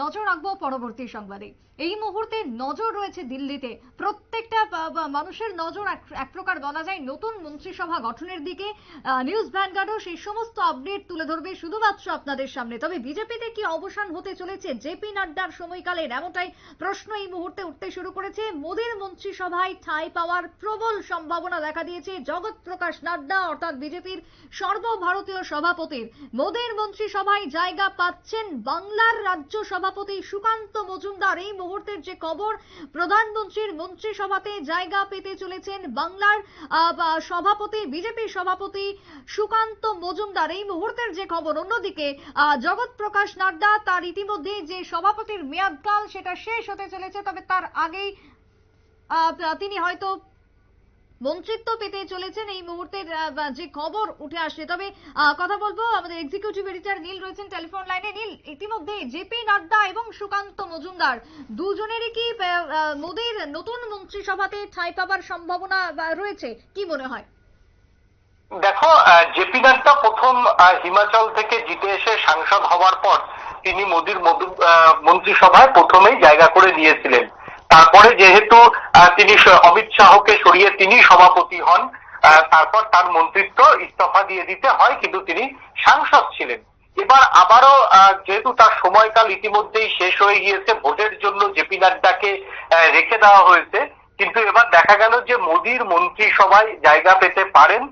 নজর রাখবো পরবর্তী সংবাদে। এই মুহূর্তে নজর রয়েছে দিল্লিতে। প্রত্যেকটা মানুষের নজর এক প্রকার বলা যায় নতুন মন্ত্রিসভা গঠনের দিকে। নিউজ ভ্যানগার্ডও সেই সমস্ত আপডেট তুলে ধরবে শুধুমাত্র আপনাদের সামনে। তবে বিজেপিতে কি অবসান হতে চলেছে জেপি নাড্ডার সময়কালের, এমনটাই প্রশ্ন এই মুহূর্তে উঠতে শুরু করেছে। মোদীর মন্ত্রিসভায় ঠাঁই পাওয়ার প্রবল সম্ভাবনা দেখা দিয়েছে জগৎ প্রকাশ নাড্ডা অর্থাৎ বিজেপির সর্বভারতীয় সভাপতির। মোদীর মন্ত্রিসভায় জায়গা পাচ্ছেন বাংলার রাজ্য সভাপতি সুকান্ত মজুমদার। এই মুহূর্তের যে খবর, প্রধানমন্ত্রীর মন্ত্রিসভাতে জায়গা পেতে চলেছেন বাংলার সভাপতি, বিজেপির সভাপতি সুকান্ত মজুমদার। এই মুহূর্তের যে খবর, অন্যদিকে জগৎ প্রকাশ নাড্ডা তার ইতিমধ্যে যে সভাপতির মেয়াদকাল সেটা শেষ হতে চলেছে, তবে তার আগেই তিনি হয়তো মন্ত্রিত্ব পেতে চলেছেন। এই মুহূর্তের যে খবর উঠে আসছে। তবে কথা বলবো, আমাদের এক্সিকিউটিভ এডিটর নীল রয়েছেন টেলিফোন লাইনে। নীল, ইতিমধ্যে জেপি নাড্ডা এবং সুকান্ত মজুমদার দুজনেরই কি মোদীর নতুন মন্ত্রিসভাতে ঠাঁই পাবার সম্ভাবনা রয়েছে, কি মনে হয়? দেখো, জেপি নাড্ডা প্রথম হিমাচল থেকে জিতে এসে সাংসদ হওয়ার পর তিনি মোদীর মন্ত্রিসভায় প্রথমেই জায়গা করে নিয়েছিলেন। তারপরে যেহেতু তিনি অমিত শাহকে সরিয়ে তিনি সভাপতি হন, তারপর তার মন্ত্রিত্ব ইস্তফা দিয়ে দিতে হয়, কিন্তু তিনি সাংসদ ছিলেন। এবার আবারও যেহেতু তার সময়কাল ইতিমধ্যেই শেষ হয়ে গিয়েছে, ভোটের জন্য জেপি নাড্ডাকে রেখে দেওয়া হয়েছে। কিন্তু এবার দেখা গেল যে মোদীর মন্ত্রিসভায় জায়গা পেতে পারেন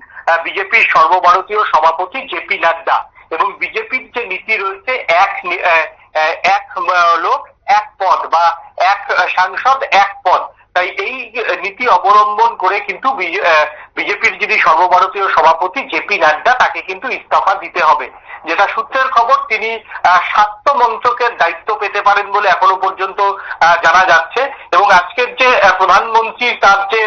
বিজেপির সর্বভারতীয় সভাপতি জেপি নাড্ডা। এবং বিজেপির যে নীতি রয়েছে এক লোক এক পদ বা এক সাংসদ এক পদ, তাই এই নীতি অবলম্বন করে কিন্তু বিজেপির যিনি সর্বভারতীয় সভাপতি জেপি নাড্ডা তাকে কিন্তু ইস্তফা দিতে হবে। যেটা সূত্রের খবর, তিনি স্বাস্থ্য মন্ত্রকের দায়িত্ব পেতে পারেন বলে এখনো পর্যন্ত জানা যাচ্ছে। এবং আজকের যে প্রধানমন্ত্রী তার যে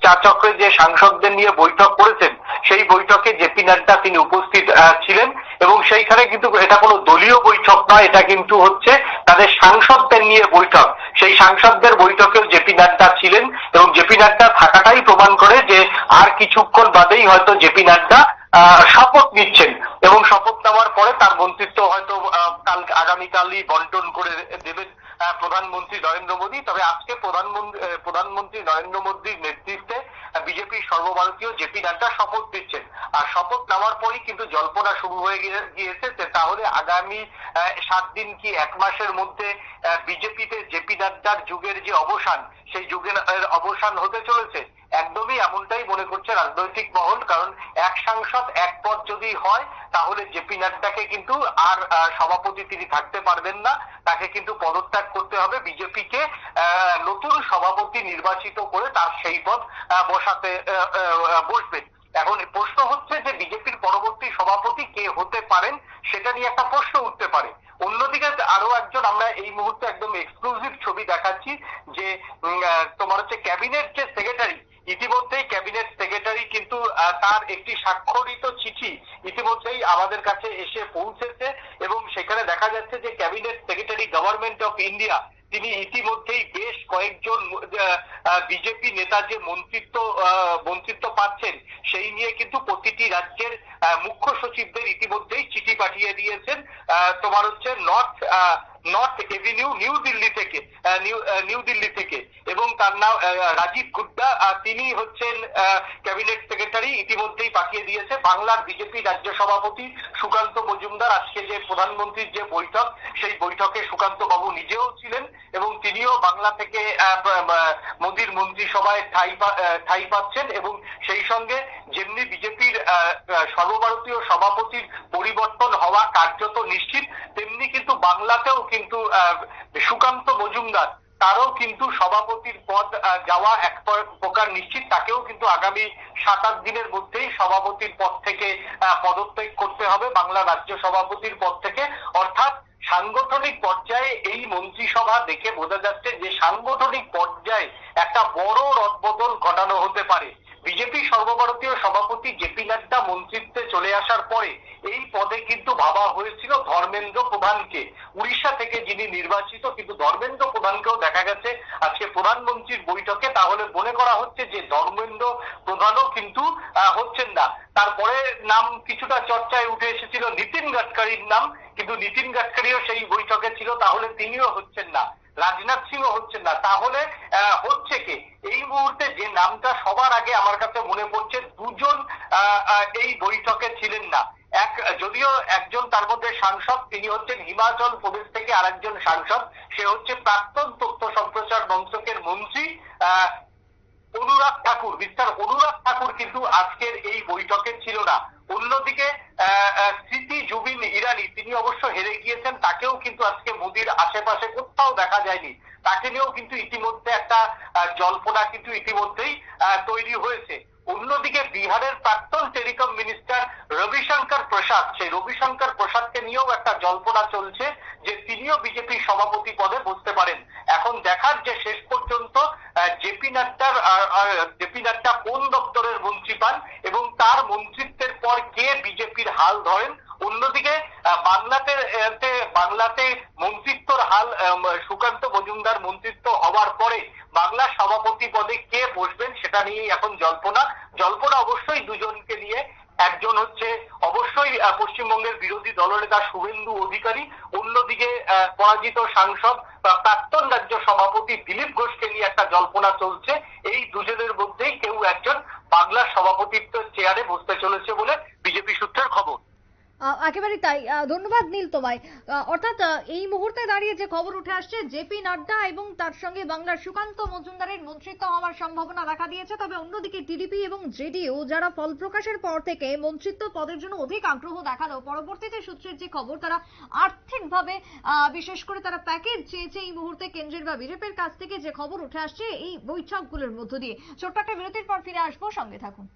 চার চক্রে যে সাংসদদের নিয়ে বৈঠক করেছেন, সেই বৈঠকে জেপি নাড্ডা তিনি উপস্থিত ছিলেন। এবং সেইখানে কিন্তু এটা কোনো দলীয় বৈঠক নয়, এটা কিন্তু হচ্ছে তাদের সাংসদদের নিয়ে বৈঠক। সেই সাংসদদের বৈঠকেও জেপি নাড্ডা ছিলেন এবং জেপি নাড্ডা থাকাটাই প্রমাণ করে যে আর কিছুক্ষণ বাদেই হয়তো জেপি নাড্ডা শপথ নিচ্ছেন এবং শপথ নেওয়ার পরে তার মন্ত্রিত্ব হয়তো আগামীকালই বন্টন করে দেবেন প্রধানমন্ত্রী নরেন্দ্র মোদী। তবে আজকে প্রধানমন্ত্রী নরেন্দ্র মোদীর নেতৃত্বে বিজেপির সর্বভারতীয় জেপি নাড্ডা শপথ নিচ্ছেন। আর শপথ নেওয়ার পরই কিন্তু জল্পনা শুরু হয়ে গিয়েছে যে তাহলে আগামী 7 দিন কি 1 মাসের মধ্যে বিজেপিতে জেপি নাড্ডার যুগের যে অবসান, সেই যুগের অবসান হতে চলেছে। একদমই এমনটাই মনে করছে রাজনৈতিক মহল। কারণ এক সাংসদ এক পদ যদি হয়, তাহলে জেপি নাড্ডাকে কিন্তু আর সভাপতি তিনি থাকতে পারবেন না, তাকে কিন্তু পদত্যাগ করতে হবে। বিজেপিকে নতুন সভাপতি নির্বাচিত করে তার সেই পদ বসবেন। এখন প্রশ্ন হচ্ছে যে বিজেপির পরবর্তী সভাপতি কে হতে পারেন, সেটা নিয়ে একটা প্রশ্ন উঠতে পারে। অন্যদিকে আরো একজন, আমরা এই মুহূর্তে একদম এক্সক্লুসিভ ছবি দেখাচ্ছি যে তোমার হচ্ছে ক্যাবিনেট যে সেক্রেটারি, ইতিমধ্যেই ক্যাবিনেট সেক্রেটারি কিন্তু তার একটি স্বাক্ষরিত চিঠি ইতিমধ্যেই আমাদের কাছে এসে পৌঁছেছে। এবং সেখানে দেখা যাচ্ছে যে cabinet secretary government of India তিনি ইতিমধ্যেই বেশ কয়েকজন বিজেপি নেতা যে মন্ত্রিত্ব পাচ্ছেন, সেই নিয়ে কিন্তু প্রতিটি রাজ্যের মুখ্য সচিবদের ইতিমধ্যেই চিঠি পাঠিয়ে দিয়েছেন। তোমার হচ্ছে নর্থ এভিনিউ নিউ দিল্লি থেকে এবং তার নাম রাজীব গুড্ডা, তিনি হচ্ছেন ক্যাবিনেট সেক্রেটারি, ইতিমধ্যেই পাঠিয়ে দিয়েছে। বাংলার বিজেপি রাজ্য সভাপতি সুকান্ত মজুমদার, আজকে যে প্রধানমন্ত্রীর যে বৈঠক, সেই বৈঠকে সুকান্ত বাবু নিজেও ছিলেন এবং তিনিও বাংলা থেকে মোদীর মন্ত্রিসভায় ঠাঁই পাচ্ছেন। এবং সেই সঙ্গে যেমনি বিজেপির সর্বভারতীয় সভাপতির পরিবর্তন হওয়া কার্যত নিশ্চিত, তেমনি কিন্তু বাংলাতেও কিন্তু সুকান্ত মজুমদার তারও কিন্তু সভাপতির পদ যাওয়া এক প্রকার নিশ্চিত। তাকেও কিন্তু আগামী 7-8 দিনের মধ্যেই সভাপতির পদ থেকে পদত্যাগ করতে হবে, বাংলা রাজ্য সভাপতির পদ থেকে। অর্থাৎ সাংগঠনিক পর্যায়ে এই মন্ত্রিসভা দেখে বোঝা যাচ্ছে যে সাংগঠনিক পর্যায়ে একটা বড় রদবদল ঘটানো হতে পারে। বিজেপি সর্বভারতীয় সভাপতি জেপি নাড্ডা মন্ত্রিত্বে চলে আসার পরে এই পদে কিন্তু ভাবা হয়েছিল ধর্মেন্দ্র প্রধানকে, উড়িষ্যা থেকে যিনি নির্বাচিত। কিন্তু ধর্মেন্দ্র প্রধানকেও দেখা গেছে আজকে প্রধানমন্ত্রীর বৈঠকে, তাহলে মনে করা হচ্ছে যে ধর্মেন্দ্র প্রধানও কিন্তু হচ্ছেন না। তারপরে নাম কিছুটা চর্চায় উঠে এসেছিল নীতিন গাডকারির নাম, কিন্তু নীতিন গাডকারিও সেই বৈঠকে ছিল, তাহলে তিনিও হচ্ছেন না, রাজনাথ সিংও হচ্ছেন না, তাহলে হচ্ছে কে? এই মুহূর্তে যে নামটা সবার আগে আমার কাছে মনে পড়ছে, দুজন এই বৈঠকে ছিলেন না। যদিও একজন তার মধ্যে সাংসদ, তিনি হচ্ছেন হিমাচল প্রদেশ থেকে আরেকজন সাংসদ, সে হচ্ছে প্রাক্তন তথ্য সম্প্রচার মন্ত্রকের মন্ত্রী অনুরাগ ঠাকুর, মিস্টার অনুরাগ ঠাকুর কিন্তু আজকের এই বৈঠকে ছিল না। অন্যদিকে স্মৃতি জুবিন ইরানি, তিনি অবশ্য হেরে গিয়েছেন, তাকেও কিন্তু আজকে মোদির আশেপাশে কোথাও দেখা যায়নি। তাকে নিয়েও কিন্তু ইতিমধ্যে একটা জল্পনা কিন্তু ইতিমধ্যেই তৈরি হয়েছে। অন্যদিকে বিহারের প্রাক্তন টেলিকম মিনিস্টার রবিশঙ্কর প্রসাদ, সেই রবিশঙ্কর প্রসাদকে নিয়েও একটা জল্পনা চলছে যে তিনিও বিজেপির সভাপতি পদে বসতে পারেন। এখন দেখার যে শেষ পর্যন্ত জেপি নাড্ডা কোন দপ্তরের মন্ত্রী পান এবং তার মন্ত্রিত্বের পর কে বিজেপির হাল ধরেন। অন্যদিকে বাংলাতে মন্ত্রিত্বর হাল, সুকান্ত মজুমদার মন্ত্রিত্ব হওয়ার পরে বাংলার সভাপতি পদে কে বসবেন সেটা নিয়েই এখন জল্পনা অবশ্যই দুজনকে নিয়ে। একজন হচ্ছে অবশ্যই পশ্চিমবঙ্গের বিরোধী দলনেতা শুভেন্দু অধিকারী, অন্যদিকে পরাজিত সাংসদ বা প্রাক্তন রাজ্য সভাপতি দিলীপ ঘোষকে নিয়ে একটা জল্পনা চলছে। এই দুজনের মধ্যেই কেউ একজন বাংলার সভাপতিত্ব চেয়ারে বসতে চলেছে বলে বিজেপি সূত্রের খবর। একেবারে তাই। ধন্যবাদ নীল তোমায়। অর্থাৎ এই মুহূর্তে দাঁড়িয়ে যে খবর উঠে আসছে, জেপি নাড্ডা এবং তার সঙ্গে বাংলার সুকান্ত মজুমদারের মন্ত্রিত্ব হওয়ার সম্ভাবনা দেখা দিয়েছে। তবে অন্যদিকে টিডিপি এবং জেডিইউ, যারা ফল প্রকাশের পর থেকে মন্ত্রিত্ব পদের জন্য অধিক আগ্রহ দেখালো, পরবর্তীতে সূত্রের যে খবর, তারা আর্থিকভাবে বিশেষ করে তারা প্যাকেজ চেয়েছে এই মুহূর্তে কেন্দ্রের বা বিজেপির কাছ থেকে, যে খবর উঠে আসছে এই বৈঠকগুলোর মধ্য দিয়ে। ছোট্ট একটা বিরতির পর ফিরে আসবো, সঙ্গে থাকুন।